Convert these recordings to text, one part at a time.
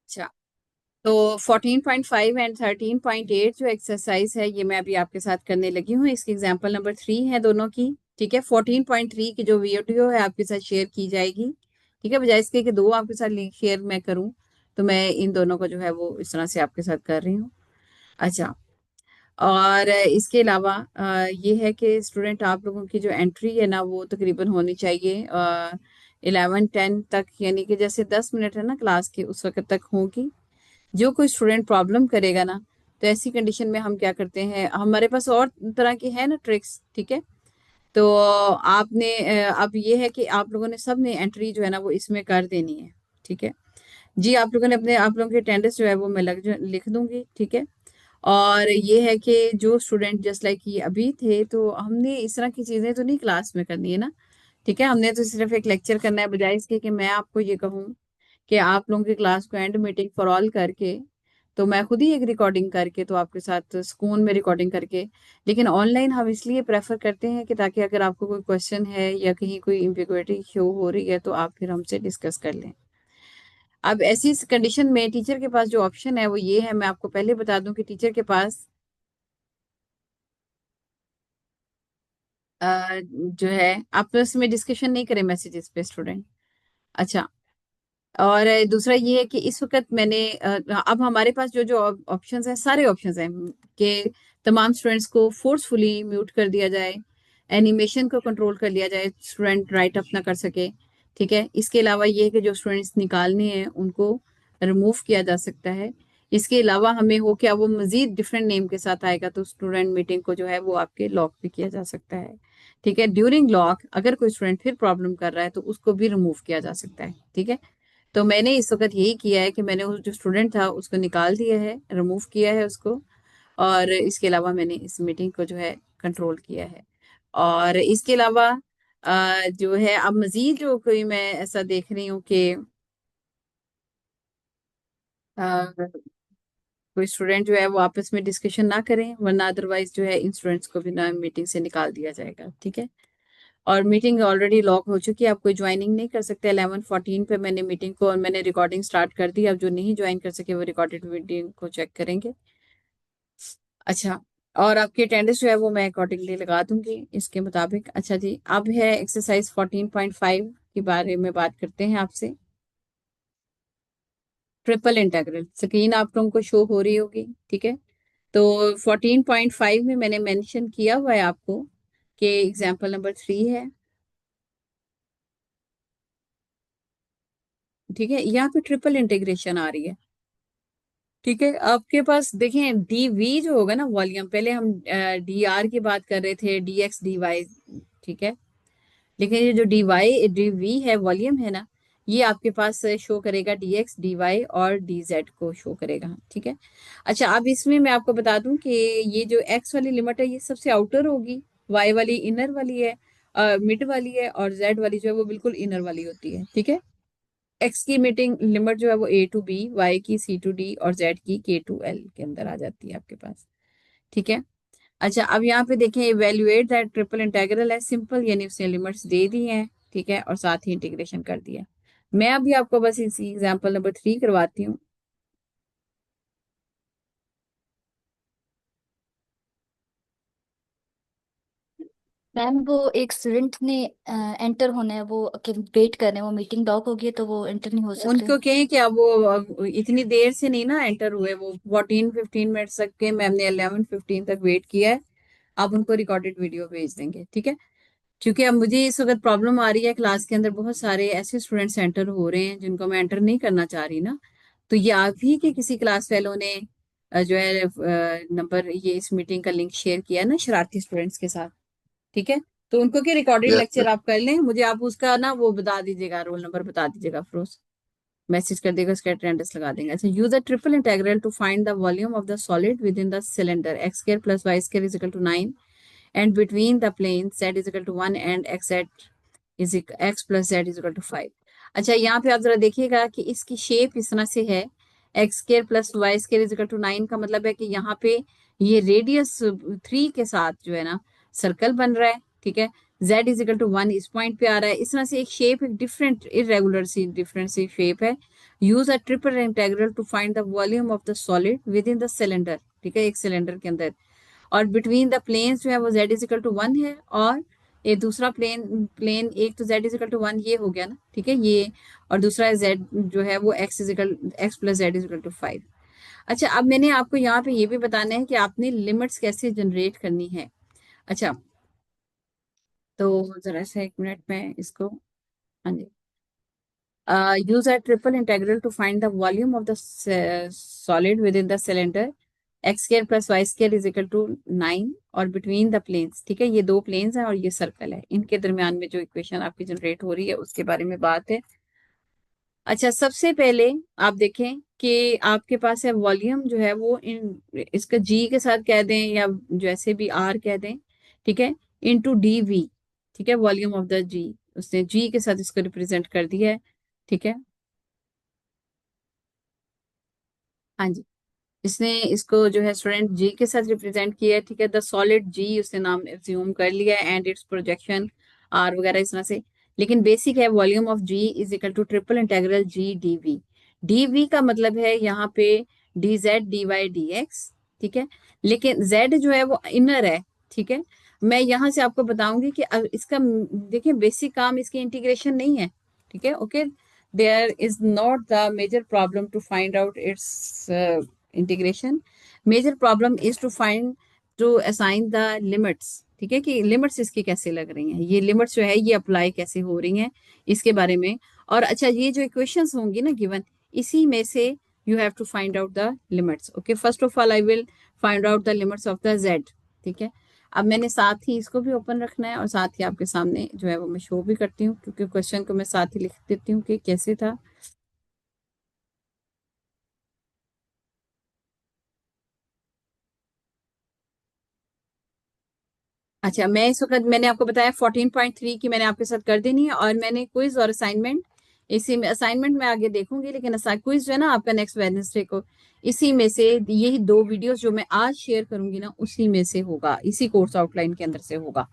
अच्छा, तो 14.5 एंड 13.8 जो एक्सरसाइज है ये मैं अभी आपके साथ करने लगी हूँ। इसकी एग्जांपल नंबर 3 है दोनों की। ठीक है, 14.3 की जो वीडियो है आपके साथ शेयर की जाएगी। ठीक है, बजाय इसके कि दो आपके साथ लिंक शेयर मैं करूँ, तो मैं इन दोनों को जो है वो इस तरह से आपके साथ कर रही हूँ। अच्छा, और इसके अलावा ये है कि स्टूडेंट आप लोगों की जो एंट्री है ना वो तकरीबन होनी चाहिए 11:10 तक, यानी कि जैसे 10 मिनट है ना क्लास के उस वक्त तक होगी। जो कोई स्टूडेंट प्रॉब्लम करेगा ना, तो ऐसी कंडीशन में हम क्या करते हैं, हमारे पास और तरह की है ना ट्रिक्स। ठीक है, तो आपने अब ये है कि आप लोगों ने सब ने एंट्री जो है ना वो इसमें कर देनी है। ठीक है जी, आप लोगों ने अपने आप लोगों की अटेंडेंस जो है वो मैं लिख दूंगी। ठीक है, और ये है कि जो स्टूडेंट जस्ट लाइक ये अभी थे, तो हमने इस तरह की चीजें तो नहीं क्लास में करनी है ना। ठीक है, हमने तो सिर्फ एक लेक्चर करना है, बजाय इसके कि मैं आपको ये कहूँ कि आप लोगों की क्लास को एंड मीटिंग फॉर ऑल करके, तो मैं खुद ही एक रिकॉर्डिंग करके तो आपके साथ स्कून में रिकॉर्डिंग करके। लेकिन ऑनलाइन हम इसलिए प्रेफर करते हैं कि ताकि अगर आपको कोई क्वेश्चन है या कहीं कोई इम्पिक्योरिटी शो हो रही है तो आप फिर हमसे डिस्कस कर लें। अब ऐसी कंडीशन में टीचर के पास जो ऑप्शन है वो ये है, मैं आपको पहले बता दूं कि टीचर के पास जो है, आपस में डिस्कशन नहीं करें मैसेजेस पे स्टूडेंट। अच्छा, और दूसरा ये है कि इस वक्त मैंने अब हमारे पास जो जो ऑप्शंस हैं, सारे ऑप्शंस हैं कि तमाम स्टूडेंट्स को फोर्सफुली म्यूट कर दिया जाए, एनिमेशन को कंट्रोल कर लिया जाए, स्टूडेंट राइट अपना कर सके। ठीक है, इसके अलावा ये है कि जो स्टूडेंट्स निकालने हैं उनको रिमूव किया जा सकता है। इसके अलावा हमें हो क्या वो मजीद डिफरेंट नेम के साथ आएगा तो स्टूडेंट मीटिंग को जो है वो आपके लॉक भी किया जा सकता है। ठीक है, ड्यूरिंग लॉक अगर कोई स्टूडेंट फिर प्रॉब्लम कर रहा है तो उसको भी रिमूव किया जा सकता है। ठीक है, तो मैंने इस वक्त यही किया है कि मैंने उस जो स्टूडेंट था उसको निकाल दिया है, रिमूव किया है उसको। और इसके अलावा मैंने इस मीटिंग को जो है कंट्रोल किया है। और इसके अलावा जो है अब मजीद जो कोई मैं ऐसा देख रही हूँ कि अ, कोई स्टूडेंट जो है वो आपस में डिस्कशन ना करें, वरना अदरवाइज जो है इन स्टूडेंट्स को भी ना मीटिंग से निकाल दिया जाएगा। ठीक है, और मीटिंग ऑलरेडी लॉक हो चुकी है, आप कोई ज्वाइनिंग नहीं कर सकते। 11:14 पे मैंने मीटिंग को और मैंने रिकॉर्डिंग स्टार्ट कर दी। अब जो नहीं ज्वाइन कर सके वो रिकॉर्डेड मीटिंग को चेक करेंगे। अच्छा, और आपकी अटेंडेंस जो है वो मैं अकॉर्डिंगली लगा दूंगी इसके मुताबिक। अच्छा जी, अब है एक्सरसाइज 14.5 के बारे में बात करते हैं आपसे। ट्रिपल इंटीग्रल स्क्रीन आप लोगों को शो हो रही होगी। ठीक है, तो 14.5 में मैंने मेंशन किया हुआ है आपको कि एग्जाम्पल नंबर 3 है। ठीक है, यहाँ पे ट्रिपल इंटीग्रेशन आ रही है। ठीक है, आपके पास देखें डी वी जो होगा ना वॉल्यूम, पहले हम डी आर की बात कर रहे थे, डी एक्स डी वाई। ठीक है, लेकिन ये जो डी वाई डी वी है वॉल्यूम है ना, ये आपके पास शो करेगा डी एक्स डी वाई और डी जेड को शो करेगा। ठीक है, अच्छा अब इसमें मैं आपको बता दूं कि ये जो एक्स वाली लिमिट है ये सबसे आउटर होगी, वाई वाली इनर वाली है, मिड वाली है, और जेड वाली जो है वो बिल्कुल इनर वाली होती है। ठीक है, एक्स की मीटिंग लिमिट जो है वो ए टू बी, वाई की सी टू डी और जेड की के टू एल के अंदर आ जाती है आपके पास। ठीक है, अच्छा अब यहाँ पे देखें इवेल्युएट दैट ट्रिपल इंटीग्रल है सिंपल, यानी उसने लिमिट्स दे दी हैं। ठीक है, और साथ ही इंटीग्रेशन कर दिया। मैं अभी आपको बस इसी एग्जांपल नंबर 3 करवाती हूँ। मैम वो एक स्टूडेंट ने एंटर होना है, वो वेट कर रहे हैं, वो मीटिंग लॉक होगी है तो वो एंटर नहीं हो सकते। उनको कहें कि अब वो इतनी देर से नहीं ना एंटर हुए, वो 14-15 मिनट तक के, मैम ने 11:15 तक वेट किया है। आप उनको रिकॉर्डेड वीडियो भेज देंगे। ठीक है, क्योंकि अब मुझे इस वक्त प्रॉब्लम आ रही है, क्लास के अंदर बहुत सारे ऐसे स्टूडेंट्स एंटर हो रहे हैं जिनको मैं एंटर नहीं करना चाह रही ना। तो ये आप ही के किसी क्लास फेलो ने जो है नंबर ये इस मीटिंग का लिंक शेयर किया है ना शरारती स्टूडेंट्स के साथ। ठीक है, तो उनको क्या रिकॉर्डेड यस लेक्चर आप कर लें, मुझे आप उसका ना वो बता दीजिएगा, रोल नंबर बता दीजिएगा, फिरोज मैसेज कर देगा, उसका अटेंडेंस लगा देंगे। अच्छा, use a triple integral to find the volume of the solid within the cylinder, x square plus y square is equal to 9, and between the planes z is equal to 1 and x plus z is equal to 5। अच्छा, यहाँ पे आप जरा देखिएगा कि इसकी shape इस तरह से है, x square plus y square is equal to 9 का मतलब है कि यहाँ पे ये रेडियस 3 के साथ जो है ना सर्कल बन रहा है। ठीक है, z इज इक्वल टू 1 इस पॉइंट पे आ रहा है। इस तरह से एक शेप, एक डिफरेंट इरेगुलर सी डिफरेंट सी शेप है। Use a triple integral to find the volume of the solid within the cylinder, ठीक है, एक सिलेंडर के अंदर। और बिटवीन द प्लेन्स जो है वो z इज इक्वल टू 1 है, और ये दूसरा प्लेन प्लेन एक तो z इज इक्वल टू 1 ये हो गया ना, ठीक है ये, और दूसरा z जो है वो x plus z is equal to 5। अच्छा, अब मैंने आपको यहाँ पे ये भी बताना है कि आपने लिमिट्स कैसे जनरेट करनी है। अच्छा, तो जरा सा एक मिनट में इसको, हाँ जी, use a triple integral to find the volume of the solid within the cylinder, x square plus y square is equal to 9, और between the planes, ठीक है, ये दो planes हैं और ये सर्कल है, इनके दरमियान में जो इक्वेशन आपकी जनरेट हो रही है उसके बारे में बात है। अच्छा, सबसे पहले आप देखें कि आपके पास है वॉल्यूम जो है वो इन इसका जी के साथ कह दें या जैसे भी आर कह दें, ठीक है, इनटू डी वी, ठीक है, वॉल्यूम ऑफ द जी, उसने जी के साथ इसको रिप्रेजेंट कर दिया है, ठीक है। हाँ जी, इसने इसको जो है स्टूडेंट जी के साथ रिप्रेजेंट किया है, ठीक है, द सॉलिड जी उसने नाम एज्यूम कर लिया है एंड इट्स प्रोजेक्शन आर वगैरह इस तरह से। लेकिन बेसिक है volume of G is equal to triple integral G d v. D v का मतलब है यहाँ पे d z d y d x, ठीक है, लेकिन जेड जो है वो इनर है, ठीक है। मैं यहाँ से आपको बताऊंगी कि इसका देखिए बेसिक काम इसकी इंटीग्रेशन नहीं है, ठीक है, okay. there is not the major problem to find out its integration. Major problem is to find, to assign the limits, ठीक है, कि लिमिट्स इसकी कैसे लग रही हैं, ये लिमिट्स जो है ये अप्लाई कैसे हो रही हैं इसके बारे में। और अच्छा, ये जो इक्वेशंस होंगी ना गिवन, इसी में से you have to find out the limits. Okay, first of all I will find out the limits of the z, ठीक है। अब मैंने साथ ही इसको भी ओपन रखना है और साथ ही आपके सामने जो है वो मैं शो भी करती हूँ, क्योंकि क्वेश्चन को मैं साथ ही लिख देती हूँ कि कैसे था। अच्छा, मैं इस वक्त मैंने आपको बताया 14.3 की मैंने आपके साथ कर देनी है, और मैंने क्विज और असाइनमेंट इसी में, असाइनमेंट में आगे देखूंगी, लेकिन क्विज जो है ना आपका नेक्स्ट वेडनेसडे को, इसी में से यही दो वीडियोस जो मैं आज शेयर करूंगी ना उसी में से होगा, इसी कोर्स आउटलाइन के अंदर से होगा।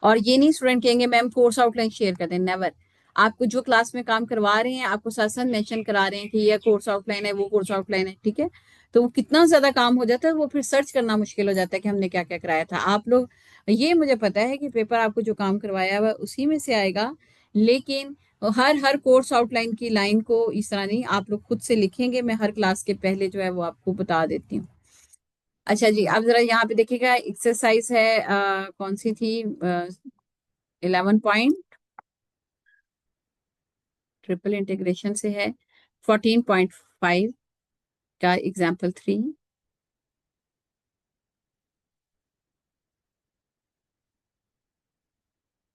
और ये नहीं स्टूडेंट कहेंगे मैम कोर्स आउटलाइन शेयर कर दें, नेवर। आपको जो क्लास में काम करवा रहे हैं आपको साथ साथ मेंशन करा रहे हैं कि ये कोर्स आउटलाइन है वो कोर्स आउटलाइन है, ठीक है। तो वो कितना ज्यादा काम हो जाता है, वो फिर सर्च करना मुश्किल हो जाता है कि हमने क्या क्या कराया था। आप लोग, ये मुझे पता है कि पेपर आपको जो काम करवाया हुआ है उसी में से आएगा, लेकिन हर हर कोर्स आउटलाइन की लाइन को इस तरह नहीं, आप लोग खुद से लिखेंगे, मैं हर क्लास के पहले जो है वो आपको बता देती हूँ। अच्छा जी, अब जरा यहाँ पे देखिएगा एक्सरसाइज है, कौन सी थी, 11 पॉइंट, ट्रिपल इंटीग्रेशन से है, 14.5 का एग्जाम्पल 3।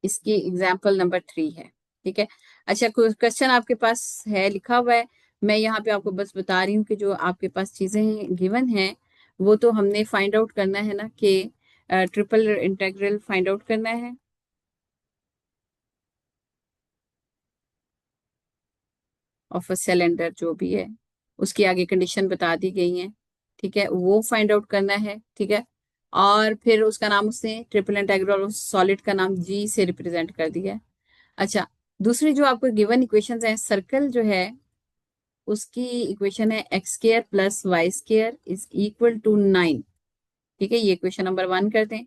इसकी एग्जाम्पल नंबर 3 है, ठीक है। अच्छा, क्वेश्चन आपके पास है लिखा हुआ है, मैं यहाँ पे आपको बस बता रही हूँ कि जो आपके पास चीजें गिवन हैं वो तो हमने फाइंड आउट करना है ना, कि ट्रिपल इंटेग्रल फाइंड आउट करना है ऑफ अ सिलेंडर जो भी है, उसकी आगे कंडीशन बता दी गई है, ठीक है, वो फाइंड आउट करना है, ठीक है। और फिर उसका नाम उसने ट्रिपल इंटेग्रल सॉलिड का नाम जी से रिप्रेजेंट कर दिया है। अच्छा, दूसरी जो आपको गिवन इक्वेशंस है, सर्कल जो है उसकी इक्वेशन है x square plus y square is equal to 9, ठीक है, ये इक्वेशन नंबर 1 करते हैं।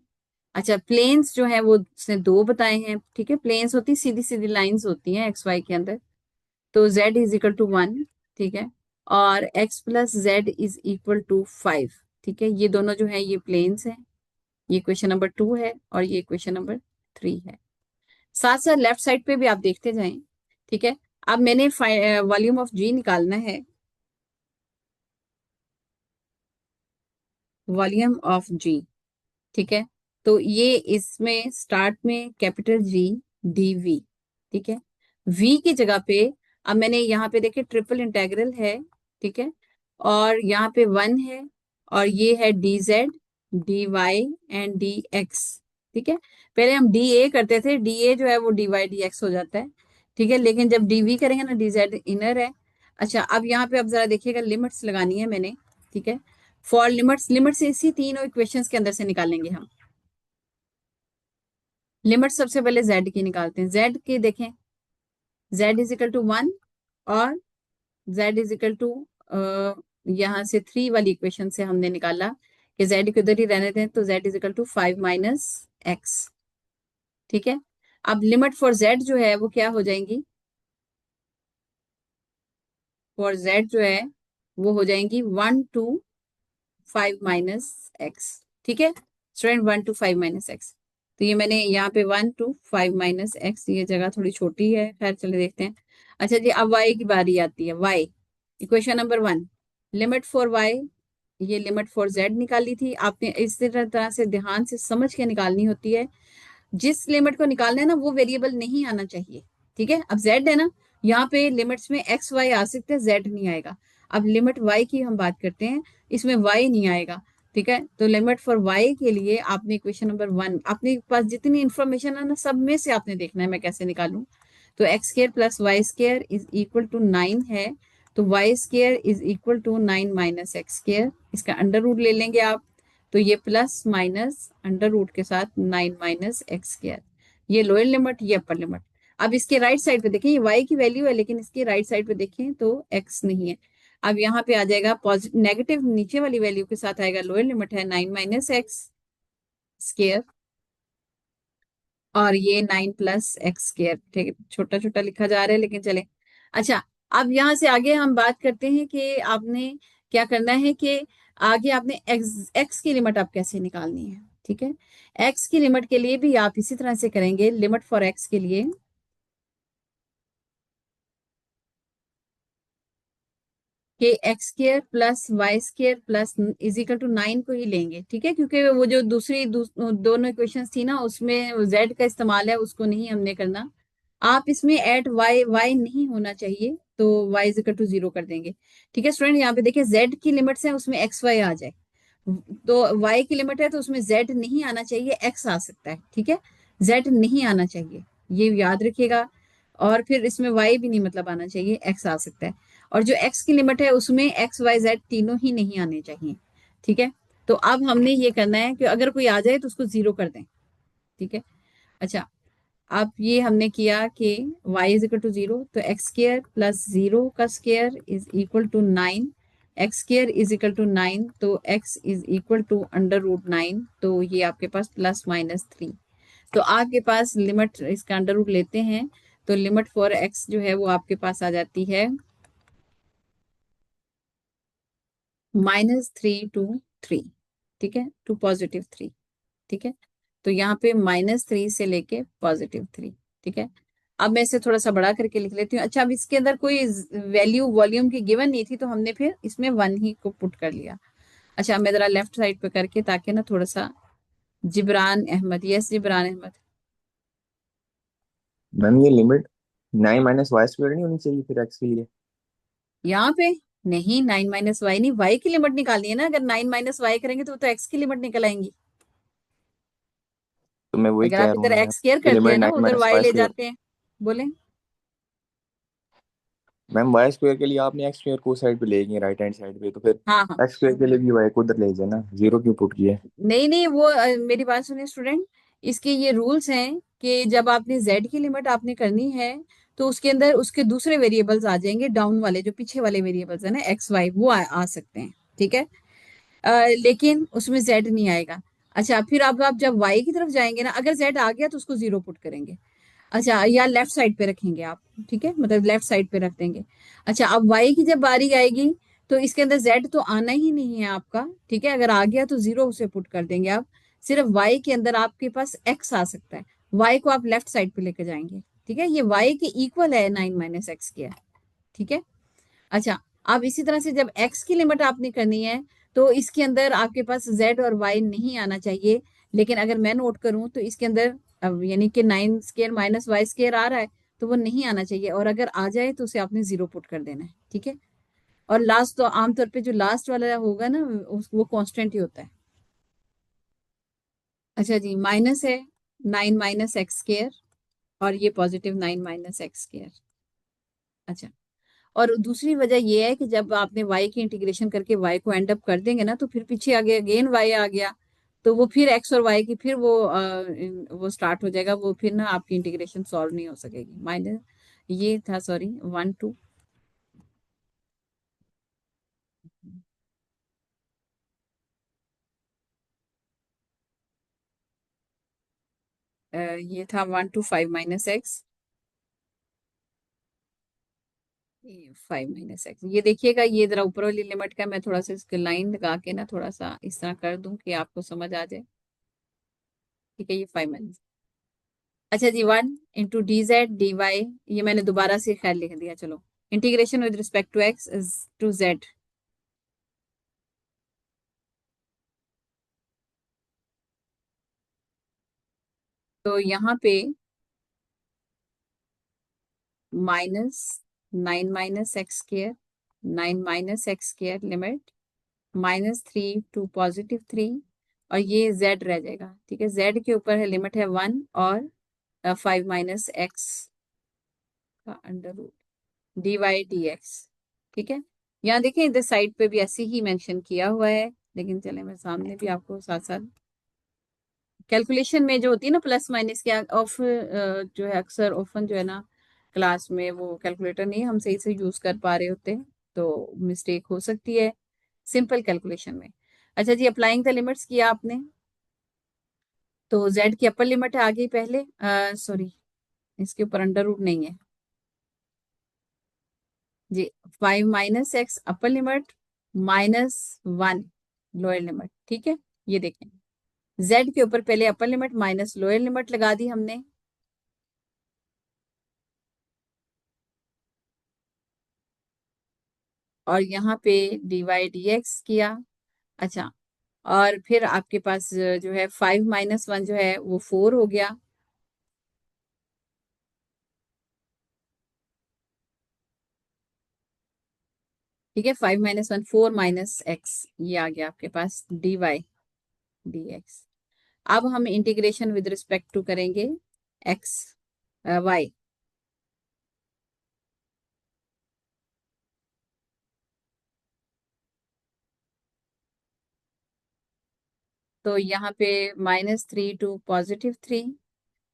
अच्छा, प्लेन्स जो है वो उसने दो बताए हैं, ठीक है, प्लेन्स होती सीधी सीधी लाइंस होती हैं एक्स वाई के अंदर, तो z इज इक्वल टू 1, ठीक है, और x plus z is equal to 5, ठीक है, ये दोनों जो है ये प्लेन्स हैं। ये क्वेश्चन नंबर 2 है और ये क्वेश्चन नंबर 3 है। साथ साथ लेफ्ट साइड पे भी आप देखते जाएं, ठीक है। अब मैंने वॉल्यूम ऑफ जी निकालना है, वॉल्यूम ऑफ जी, ठीक है। तो ये इसमें स्टार्ट में कैपिटल जी डी वी, ठीक है, वी की जगह पे अब मैंने यहाँ पे देखे ट्रिपल इंटेग्रल है, ठीक है, और यहाँ पे 1 है, और ये है d z d y and d x, ठीक है। पहले हम डी ए करते थे, डी ए जो है वो डी वाई डी एक्स हो जाता है, ठीक है, लेकिन जब डी वी करेंगे ना डी जेड इनर है। अच्छा, अब यहाँ पे अब जरा देखिएगा लिमिट्स लगानी है मैंने, ठीक है, फॉर लिमिट्स, लिमिट्स इसी तीनों इक्वेशंस के अंदर से निकालेंगे हम। लिमिट सबसे पहले z की निकालते हैं, z की देखें, z इज इक्वल टू 1 और जेड इज इक्वल टू, यहाँ से 3 वाली इक्वेशन से हमने निकाला कि जेड को इधर ही रहने दें, तो z is equal to 5 - x। ठीक है, अब लिमिट फॉर जेड जो है वो क्या हो जाएंगी, फॉर जेड जो है वो हो जाएंगी 1 to 5 - x। ठीक है स्टूडेंट, 1 to 5 - x। तो ये मैंने यहाँ पे 1 to 5 - x, ये जगह थोड़ी छोटी है, खैर चले देखते हैं। अच्छा जी, अब y की बारी आती है। y, equation number 1, limit for y, ये लिमिट फॉर z निकाली थी आपने। इस तरह से ध्यान से समझ के निकालनी होती है। जिस लिमिट को निकालना है ना वो वेरिएबल नहीं आना चाहिए। ठीक है, अब z है ना, यहाँ पे लिमिट्स में एक्स वाई आ सकते हैं, z नहीं आएगा। अब लिमिट y की हम बात करते हैं, इसमें y नहीं आएगा। ठीक है, तो लिमिट फॉर y के लिए आपने इक्वेशन नंबर 1, अपने पास जितनी इंफॉर्मेशन है ना सब में से आपने देखना है मैं कैसे निकालूं। तो x² + y² = 9 है, तो y² = 9 - x², इसका अंडर रूट ले लेंगे आप। तो ये प्लस माइनस अंडर रूट के साथ 9 - x², ये लोअर लिमिट, ये अपर लिमिट। अब इसके राइट साइड पे देखें, ये y की वैल्यू है, लेकिन इसके राइट साइड पे देखें तो x नहीं है। अब यहाँ पे आ जाएगा पॉजिटिव, नेगेटिव नीचे वाली वैल्यू के साथ आएगा, लोअर लिमिट है 9 - x², और ये 9 + x²। ठीक है, छोटा छोटा लिखा जा रहा है लेकिन चले। अच्छा, अब यहाँ से आगे हम बात करते हैं कि आपने क्या करना है, कि आगे आपने एक्स की लिमिट आप कैसे निकालनी है। ठीक है, एक्स की लिमिट के लिए भी आप इसी तरह से करेंगे। लिमिट फॉर एक्स के लिए कि x² + y² + = 9 को ही लेंगे। ठीक है, क्योंकि वो जो दोनों इक्वेशंस थी ना उसमें z का इस्तेमाल है, उसको नहीं हमने करना। आप इसमें एट वाई, वाई नहीं होना चाहिए, तो y = 0 कर देंगे। ठीक है स्टूडेंट, यहाँ पे देखिए z की लिमिट्स है, उसमें एक्स वाई आ जाए, तो y की लिमिट है तो उसमें z नहीं आना चाहिए, x आ सकता है। ठीक है, z नहीं आना चाहिए, ये याद रखिएगा। और फिर इसमें y भी नहीं मतलब आना चाहिए, x आ सकता है। और जो x की लिमिट है उसमें x y z तीनों ही नहीं आने चाहिए। ठीक है, तो अब हमने ये करना है कि अगर कोई आ जाए तो उसको 0 कर दें। ठीक है, अच्छा, अब ये हमने किया कि y = 0, तो x² + 0 का स्क्वायर = 9, x² = 9, तो x = √9, तो ये आपके पास +-3। तो आपके पास लिमिट इसका अंडर रूट लेते हैं, तो लिमिट फॉर x जो है वो आपके पास आ जाती है -3 to 3। ठीक है, टू +3। ठीक है, तो यहाँ पे -3 से लेके +3। ठीक है, अब मैं इसे थोड़ा सा बड़ा करके लिख लेती हूँ। अच्छा, अब इसके अंदर कोई वैल्यू वॉल्यूम की गिवन नहीं थी, तो हमने फिर इसमें 1 ही को पुट कर लिया। अच्छा, मैं जरा लेफ्ट साइड पे करके, ताकि ना थोड़ा सा, जिब्रान अहमद, यस जिब्रान अहमद। मैम ये लिमिट 9 - y² नहीं होनी चाहिए फिर एक्स के लिए? यहाँ पे नहीं, 9 - y नहीं, y की लिमिट निकालनी है ना। अगर 9 - y करेंगे तो एक्स की लिमिट निकल आएंगी। तो मैं वही अगर कह आप रहा हूँ इधर ना मैम, एक्स केयर ये करते लिमिट हैं ना, 9 उधर - y वाई ले स्क्वायर जाते हैं। बोले, मैम y² के लिए आपने x² को साइड पे ले गए राइट हैंड साइड पे, तो फिर हाँ हाँ, x² के लिए भी y को उधर ले जाए ना, 0 क्यों पुट किया है? नहीं नहीं, वो मेरी बात सुनिए स्टूडेंट, इसके ये रूल्स हैं कि जब आपने z की लिमिट आपने करनी है, तो उसके अंदर उसके दूसरे वेरिएबल्स आ जाएंगे, डाउन वाले जो पीछे वाले वेरिएबल्स है ना, एक्स वाई, वो आ सकते हैं। ठीक है, लेकिन उसमें z नहीं आएगा। अच्छा, फिर अब आप जब y की तरफ जाएंगे ना, अगर z आ गया तो उसको 0 पुट करेंगे। अच्छा, या लेफ्ट साइड पे रखेंगे आप। ठीक है, मतलब लेफ्ट साइड पे रख देंगे। अच्छा, अब वाई की जब बारी आएगी, तो इसके अंदर जेड तो आना ही नहीं है आपका। ठीक है, अगर आ गया तो 0 उसे पुट कर देंगे आप। सिर्फ वाई के अंदर आपके पास एक्स आ सकता है, वाई को आप लेफ्ट साइड पे लेके जाएंगे। ठीक है, ये वाई के इक्वल है 9 - x²। ठीक है, अच्छा, अब इसी तरह से जब x की लिमिट आपने करनी है, तो इसके अंदर आपके पास z और y नहीं आना चाहिए। लेकिन अगर मैं नोट करूं तो इसके अंदर, अब यानी कि 9² - y² आ रहा है, तो वो नहीं आना चाहिए, और अगर आ जाए तो उसे आपने 0 पुट कर देना है। ठीक है, और लास्ट तो आमतौर पे जो लास्ट वाला होगा ना, वो कांस्टेंट ही होता है। अच्छा जी, माइनस है 9 - x², और ये +9 - x²। अच्छा, और दूसरी वजह ये है कि जब आपने y की इंटीग्रेशन करके y को एंड अप कर देंगे ना, तो फिर पीछे आगे अगेन y आ गया, तो वो फिर x और y की फिर वो स्टार्ट हो जाएगा, वो फिर ना आपकी इंटीग्रेशन सॉल्व नहीं हो सकेगी। माइनस, ये था, सॉरी, 1 to ये था 1 to 5 - x, 5 - x। ये देखिएगा, ये जरा ऊपर वाली लिमिट का मैं थोड़ा सा इसके लाइन लगा के ना थोड़ा सा इस तरह कर दूं कि आपको समझ आ जाए। ठीक है, ये 5 - अच्छा जी, 1 into dz dy, ये मैंने दोबारा से खैर लिख दिया, चलो। Integration with respect to x is to z। तो यहाँ पे -9 - x², 9 - x² लिमिट -3 to +3, और ये z रह जाएगा। ठीक है, z के ऊपर है लिमिट है 1 और 5 - x का अंडर रूट dy dx। ठीक है, यहाँ देखें इधर साइड पे भी ऐसे ही मेंशन किया हुआ है, लेकिन चले मैं सामने भी आपको साथ साथ कैलकुलेशन में जो होती है ना प्लस माइनस के ऑफ जो है अक्सर ओफन जो है ना क्लास में वो कैलकुलेटर नहीं हम सही से यूज कर पा रहे होते, तो मिस्टेक हो सकती है सिंपल कैलकुलेशन में। अच्छा जी, अप्लाइंग द लिमिट्स किया आपने, तो z की अपर लिमिट है आ गई पहले, सॉरी इसके ऊपर अंडर रूट नहीं है जी। 5 - x upper limit -1 lower limit. ठीक है, ये देखें z के ऊपर पहले upper limit minus lower limit लगा दी हमने, और यहाँ पे dy dx किया। अच्छा, और फिर आपके पास जो है 5 - 1 जो है वो 4 हो गया। ठीक है, 5 - 1 4 -x, ये आ गया आपके पास dy dx। अब हम इंटीग्रेशन विद रिस्पेक्ट टू करेंगे x y। तो यहाँ पे -3 to +3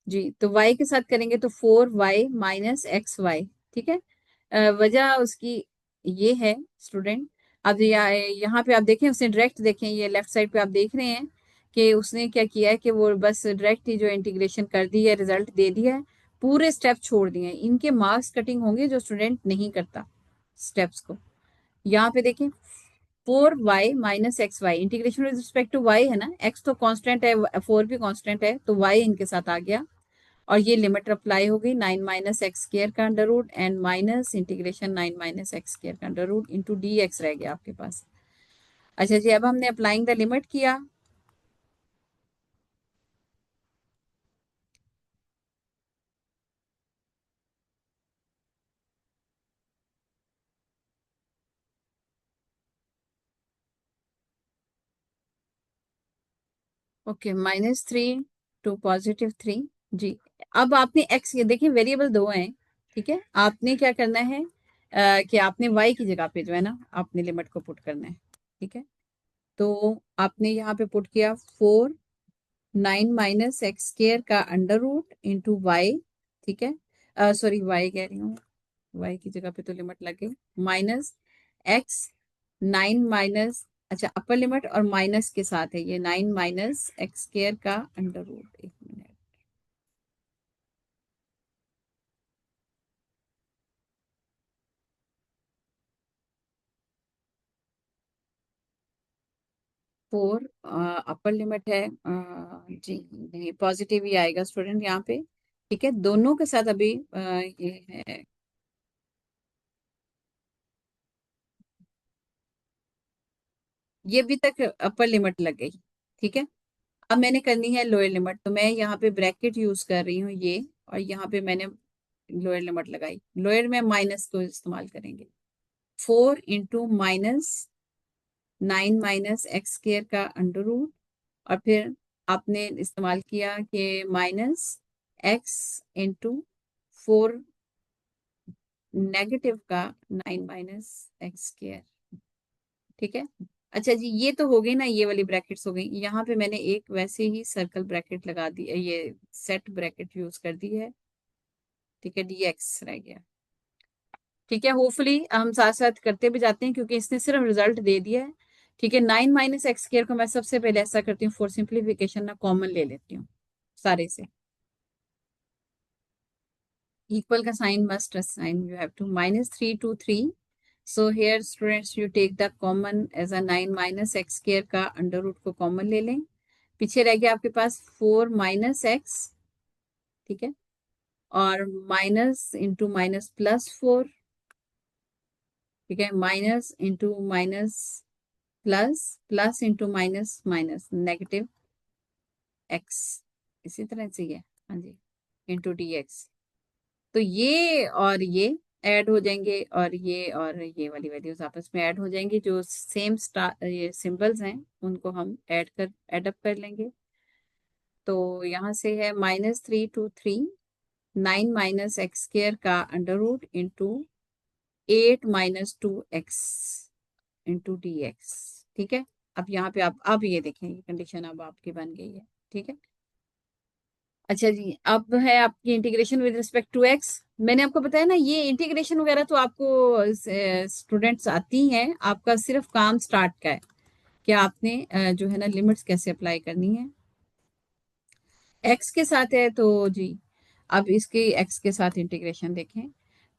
जी। तो y के साथ करेंगे तो 4y -xy। ठीक है, वजह उसकी ये है स्टूडेंट। अब यहाँ पे आप देखें, उसने डायरेक्ट देखें, ये लेफ्ट साइड पे आप देख रहे हैं कि उसने क्या किया है कि वो बस डायरेक्ट ही जो इंटीग्रेशन कर दी है, रिजल्ट दे दिया है, पूरे स्टेप छोड़ दिए हैं। इनके मार्क्स कटिंग होंगे जो स्टूडेंट नहीं करता स्टेप्स को। यहाँ पे देखें 4y -xy, integration with respect to y है ना, x तो कांस्टेंट है, 4 भी कांस्टेंट है, तो y इनके साथ आ गया, और ये लिमिट अप्लाई हो गई 9 - x² का under root and minus integration 9 - x² का अंडर रूट इंटू dx रह गया आपके पास। अच्छा जी, अब हमने अप्लाइंग द लिमिट किया, ओके -3 to +3 जी। अब आपने x, ये देखिए वेरिएबल दो हैं। ठीक है, आपने क्या करना है कि आपने y की जगह पे जो है ना आपने लिमिट को पुट करना है। ठीक है, तो आपने यहाँ पे पुट किया 4 9 - x² का अंडर रूट इंटू वाई। ठीक है, सॉरी वाई कह रही हूँ, वाई की जगह पे तो लिमिट लग गई, -x 9 - अच्छा अपर लिमिट और माइनस के साथ है ये 9 - x² का अंडर रूट। एक मिनट, 4 अपर लिमिट है, जी नहीं पॉजिटिव ही आएगा स्टूडेंट यहाँ पे। ठीक है, दोनों के साथ अभी ये है, ये अभी तक अपर लिमिट लग गई। ठीक है, अब मैंने करनी है लोअर लिमिट, तो मैं यहाँ पे ब्रैकेट यूज कर रही हूँ ये, और यहाँ पे मैंने लोअर लिमिट लगाई। लोअर में माइनस को इस्तेमाल करेंगे, 4 × -9 - x² का अंडर रूट, और फिर आपने इस्तेमाल किया कि -x × 4 नेगेटिव का 9 - x²। ठीक है, अच्छा जी, ये तो हो गई ना, ये वाली ब्रैकेट्स हो गई। यहाँ पे मैंने एक वैसे ही सर्कल ब्रैकेट लगा दी है, ये सेट ब्रैकेट यूज कर दी है। ठीक है, dx रह गया। ठीक है, होपफुली हम साथ साथ करते भी जाते हैं क्योंकि इसने सिर्फ रिजल्ट दे दिया है। ठीक है, 9 - x² को मैं सबसे पहले ऐसा करती हूँ, फॉर सिंप्लीफिकेशन ना कॉमन ले लेती हूँ सारे से। इक्वल का sign must sign, you have to -3 to 3। So here students you take the common as a 9 - x² का अंडर रूट को कॉमन ले लें। पीछे रह गया आपके पास 4 - x। ठीक है, और माइनस इंटू माइनस +4। ठीक है, minus into minus plus, plus into minus minus -x। इसी तरह से है, हाँ जी, इंटू dx। तो ये और ये ऐड हो जाएंगे और ये वाली वैल्यूज आपस में ऐड हो जाएंगी। जो सेम स्टार ये सिंबल्स हैं उनको हम ऐड अप कर लेंगे। तो यहाँ से है -3 to 3, 9 - x² का under root into 8 - 2x into dx। ठीक है, अब यहाँ पे आप अब ये देखें, ये कंडीशन अब आपकी बन गई है। ठीक है, अच्छा जी, अब है आपकी integration with respect to x. मैंने आपको बताया ना, ये इंटीग्रेशन वगैरह तो आपको स्टूडेंट्स आती हैं, आपका सिर्फ काम स्टार्ट का है कि आपने जो है ना लिमिट्स कैसे अप्लाई करनी है। एक्स के साथ है तो जी, अब इसके एक्स के साथ इंटीग्रेशन देखें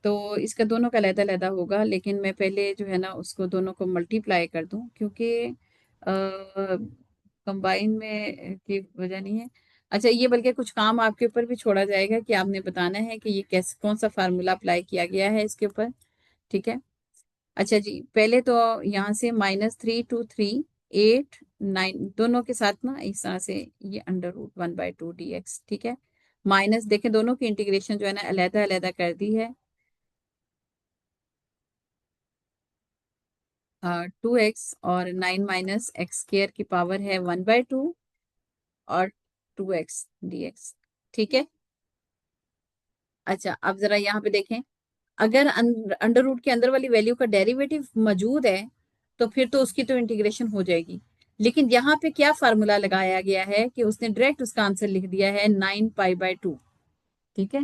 तो इसका दोनों का अलग-अलग होगा, लेकिन मैं पहले जो है ना उसको दोनों को मल्टीप्लाई कर दूं क्योंकि कंबाइन में की वजह नहीं है। अच्छा, ये बल्कि कुछ काम आपके ऊपर भी छोड़ा जाएगा कि आपने बताना है कि ये कैसे कौन सा फार्मूला अप्लाई किया गया है इसके ऊपर। ठीक है, अच्छा जी, पहले तो यहाँ से -3 to 3, 8 9 दोनों के साथ ना इस तरह से ये अंडर रूट 1/2 dx। ठीक है, माइनस देखें दोनों की इंटीग्रेशन जो है ना अलहदा अलहदा कर दी है। 2x और 9 - x² की पावर है 1/2 और 2x dx। ठीक है, अच्छा अब जरा यहाँ पे देखें, अगर अंडर रूट के अंदर वाली वैल्यू का डेरिवेटिव मौजूद है तो फिर तो उसकी तो इंटीग्रेशन हो जाएगी। लेकिन यहाँ पे क्या फार्मूला लगाया गया है कि उसने डायरेक्ट उसका आंसर लिख दिया है 9 π/2। ठीक है,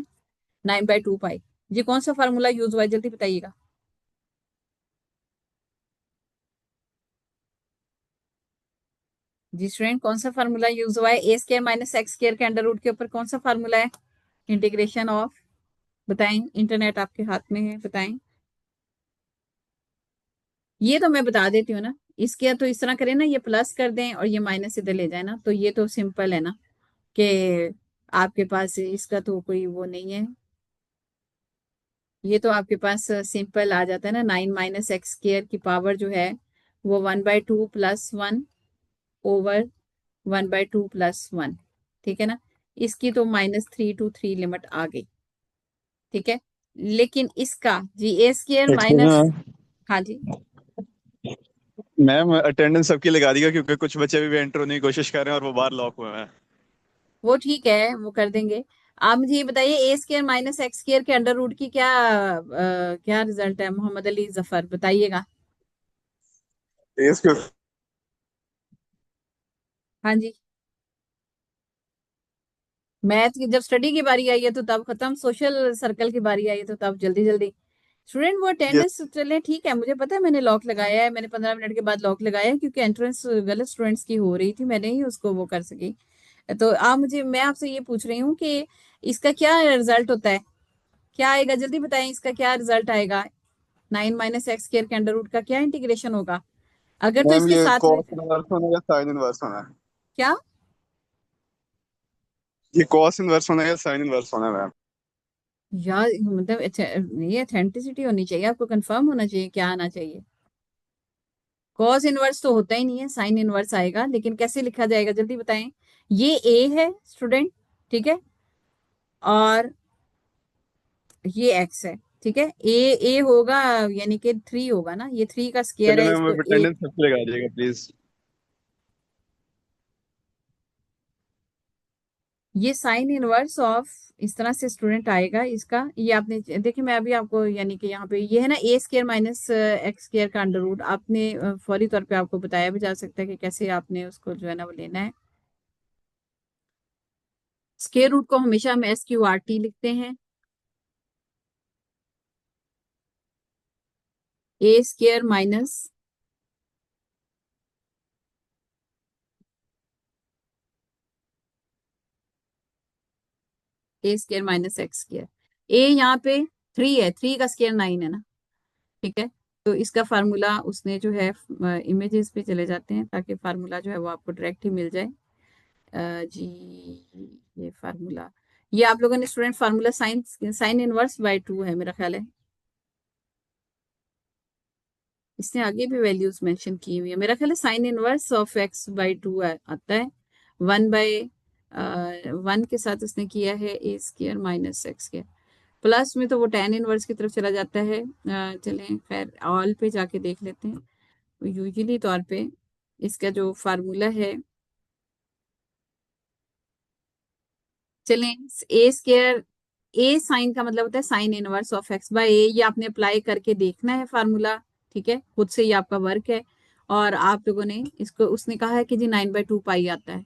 9/2 पाई। जी कौन सा फार्मूला यूज हुआ है जल्दी बताइएगा। जी स्टूडेंट, कौन सा फार्मूला यूज हुआ है a² - x² के अंडर रूट के ऊपर? कौन सा फार्मूला है इंटीग्रेशन ऑफ? बताएं, इंटरनेट आपके हाथ में है, बताएं। ये तो मैं बता देती हूँ ना, इसके तो इस तरह करें ना, ये प्लस कर दें और ये माइनस इधर ले जाए ना, तो ये तो सिंपल है ना कि आपके पास इसका तो कोई वो नहीं है। ये तो आपके पास सिंपल आ जाता है ना, 9 - x² की पावर जो है वो 1/2 +1 ओवर 1/2 +1। ठीक है ना, इसकी तो -3 to 3 लिमिट आ गई। ठीक है, लेकिन इसका जी a² एक्सक्यूज माइनस, मैम। हाँ जी, मैम अटेंडेंस सबकी लगा दीजिएगा क्योंकि कुछ बच्चे अभी भी एंटर होने की कोशिश कर रहे हैं और वो बाहर लॉक हुए हैं। वो ठीक है, वो कर देंगे। आप मुझे ये बताइए a² - x² के अंडर रूट की क्या रिजल्ट है? मोहम्मद अली जफर बताइएगा। एक्सक्यूज हाँ जी, मैथ की जब स्टडी की बारी आई है तो तब खत्म, सोशल सर्कल की बारी आई है तो तब जल्दी जल्दी। स्टूडेंट वो यस अटेंडेंस चले, ठीक है, मुझे पता है, मैंने लॉक लगाया है, मैंने 15 मिनट के बाद लॉक लगाया है क्योंकि एंट्रेंस गलत स्टूडेंट्स की हो रही थी, मैंने ही उसको वो कर सकी। तो आप मुझे, मैं आपसे ये पूछ रही हूँ कि इसका क्या रिजल्ट होता है, क्या आएगा जल्दी बताएं, इसका क्या रिजल्ट आएगा? 9 - x² के अंडर रूट का क्या इंटीग्रेशन होगा अगर तो मैम, इसके ये साथ में? कॉस इनवर्स होना है या साइन इनवर्स होना है? क्या? ये कॉस इनवर्स होना है या साइन इनवर्स होना है मैम? यार मतलब अच्छा, ये अथेंटिसिटी होनी चाहिए, आपको कंफर्म होना चाहिए क्या आना चाहिए। कॉस इनवर्स तो होता ही नहीं है, साइन इनवर्स आएगा, लेकिन कैसे लिखा जाएगा जल्दी बताएं। ये ए है स्टूडेंट, ठीक है, और ये एक्स है। ठीक है, ए होगा यानी कि 3 होगा ना, ये 3 का स्क्वायर चलिए है, मैम, इसको ए। अटेंडेंस सबकी लगा दीजिएगा प्लीज। ये साइन इनवर्स ऑफ इस तरह से स्टूडेंट आएगा इसका, ये आपने देखिए, मैं अभी आपको यानी कि यहाँ पे ये है ना a² - x² का अंडर रूट, आपने फौरी तौर पे आपको बताया भी जा सकता है कि कैसे आपने उसको जो है ना वो लेना है। स्क्वायर रूट को हमेशा हम SQRT लिखते हैं। ए स्क्वायर माइनस ए स्क्वायर माइनस एक्स स्क्वायर। ए यहाँ पे 3 है, 3 का स्क्वायर 9 है ना, ठीक है। तो इसका फार्मूला उसने जो है, इमेजेस पे चले जाते हैं ताकि फार्मूला जो है वो आपको डायरेक्ट ही मिल जाए। जी, ये फार्मूला, ये आप लोगों ने student formula sign sine inverse by 2 है मेरा ख्याल है। इसने आगे भी वैल्यूज मेंशन की हुई है, मेरा ख्याल है sine inverse of x by 2 आता है। 1/1 के साथ उसने किया है a square minus x square. Plus में तो वो tan इनवर्स की तरफ चला जाता है। चलें खैर ऑल पे जाके देख लेते हैं। यूजुअली तौर पे इसका जो फार्मूला है, चलें, ए स्क्वायर, ए साइन का मतलब होता है sine inverse of x by a, ये आपने अप्लाई करके देखना है फार्मूला, ठीक है। खुद से ये आपका वर्क है और आप लोगों ने इसको, उसने कहा है कि जी 9/2 पाई आता है,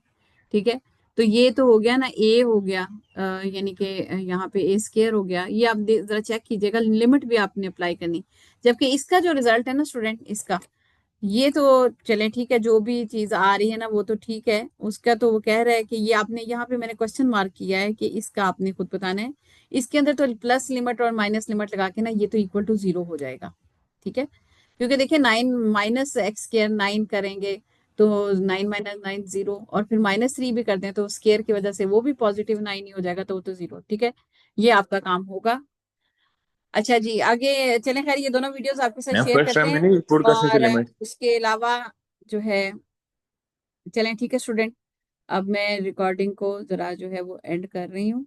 ठीक है। तो ये तो हो गया ना, ए हो गया, यानी कि यहाँ पे ए स्क्वायर हो गया। ये आप जरा चेक कीजिएगा, लिमिट भी आपने अप्लाई करनी। जबकि इसका जो रिजल्ट है ना स्टूडेंट, इसका ये तो चलें ठीक है, जो भी चीज आ रही है ना वो तो ठीक है। उसका तो वो कह रहा है कि ये आपने यहाँ पे मैंने क्वेश्चन मार्क किया है कि इसका आपने खुद बताना है। इसके अंदर तो प्लस लिमिट और माइनस लिमिट लगा के ना ये तो इक्वल टू 0 हो जाएगा, ठीक है। क्योंकि देखिए 9 माइनस एक्स स्क्वायर 9 करेंगे तो 9 माइनस 9 0, और फिर -3 भी कर दें तो स्क्वायर की वजह से वो भी पॉजिटिव 9 ही हो जाएगा, तो वो तो 0, ठीक है। ये आपका काम होगा। अच्छा जी, आगे चलें। खैर ये दोनों वीडियोस आपके साथ मैम शेयर फर्स्ट करते टाइम में हैं। नहीं पॉडकास्ट के और लिमिट। उसके अलावा जो है, चलें ठीक है स्टूडेंट, अब मैं रिकॉर्डिंग को जरा जो है वो एंड कर रही हूँ।